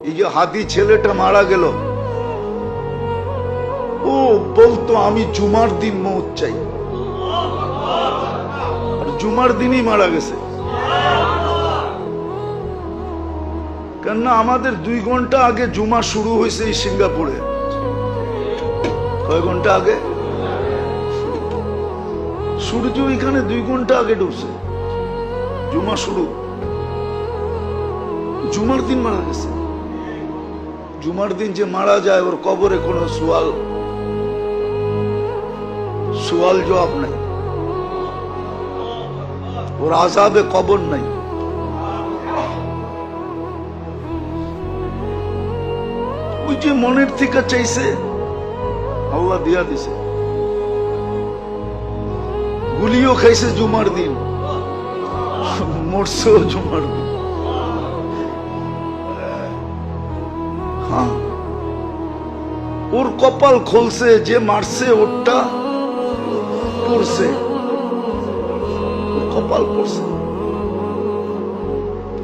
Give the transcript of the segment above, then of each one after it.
এই যে হাদি ছেলেটা মারা গেল, ও বলতো আমি জুমার দিন মৌত চাই, আর জুমার দিনই মারা গেছে। কেননা আমাদের 2 ঘন্টা আগে জুমা শুরু হয়েছে এই সিঙ্গাপুরে। কয় ঘন্টা আগে? সূর্য এখানে 2 ঘন্টা আগে ঢুকছে, জুমা শুরু। জুমার দিন মারা গেছে। জুমার দিন যে মারা যায় ওর কবরে কোনো সুয়াল জবাব নাই, ওর আযাবে কবর নাই। ওই যে মনের থেকে চাইছে আল্লাহ দিয়া দিছে। গুলিও খাইছে জুমার দিন, মরছেও জুমার দিন। হ্যাঁ, ওর কপাল খুলছে, যে মারছে ওরটা পড়ছে, কপাল পড়ছে,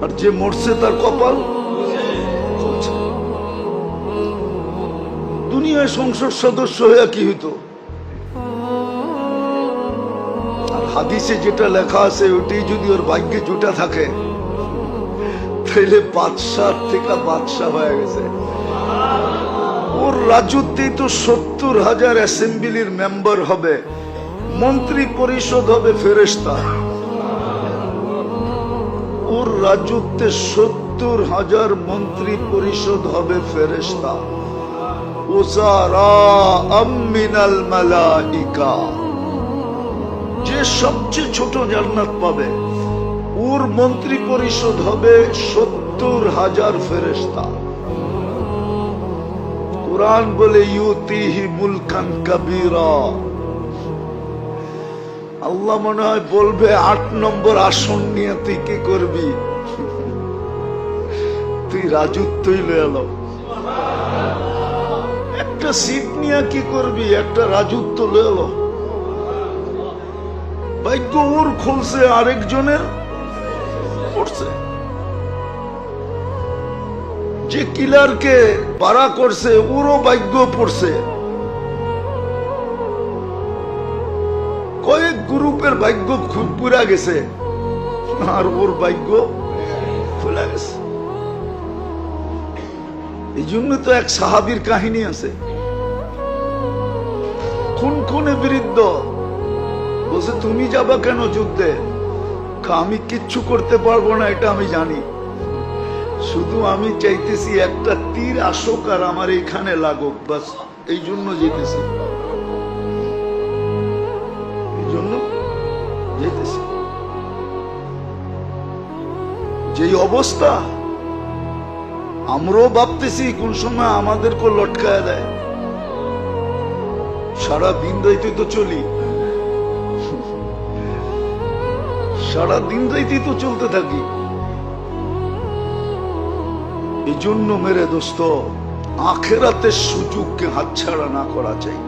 আর যে মরছে তার কপাল খুলছে। দুনিয়ায় সংসদ সদস্য হয়ে কি হইতো? আর হাদিসে যেটা লেখা আছে ওইটাই যদি ওর ভাগ্যে জুটা থাকে তাহলে বাদশাহ থেকে বাদশাহ হয়ে গেছে। ওর রাজত্বে তো 70,000 অ্যাসেম্বলির মেম্বার হবে, মন্ত্রী পরিষদ হবে ফেরেশতা। ওর রাজত্বে 70,000 মন্ত্রী পরিষদ হবে ফেরেশতা। উযারাআম মিনাল মালাইকা, যে সবচেয়ে ছোট জান্নাত পাবে ওর মন্ত্রী পরিষদ হবে 70,000 ফেরেশতা। কুরআন বলে ইউতিহি মুলকান কাবীরা। আল্লাহ মনে হয় বলবে 8 নম্বর আসন নিয়ে তুই কি করবি? তুই রাজত্বই লয়ে এলো। একটা সিট নিয়ে কি করবি? একটা রাজত্ব লয়ে এলো। ভাগ্য ওর খুলছে, আরেকজনের পড়ছে। যে কিলারকে পারা করছে ওরও ভাগ্য পড়ছে। কয়েক গ্রুপের ভাগ্য খুব পুরা গেছে, আর ওর ভাগ্য খুলে গেছে। এই জন্য তো এক সাহাবীর কাহিনী আছে, খুনে বিরুদ্ধ বলছে তুমি যাবা কেন যুদ্ধে? আমি কিচ্ছু করতে পারবো না এটা আমি জানি, শুধু আমি চাইতেছি একটা তীর আসুক আর আমার এখানে লাগুক, বাস এই জন্য যেতেছি, এই জন্য যেতেছি। যেই অবস্থা আমরাও ভাবতেছি কোন সময় আমাদেরকে লটকায় দেয়। সারা দিন রাইতে তো চলি, সারা দিন রাইতে তো চলতে থাকি। এই জন্য মেরে দোস্ত আখেরাতের সুযোগকে হাতছাড়া না করা চাই।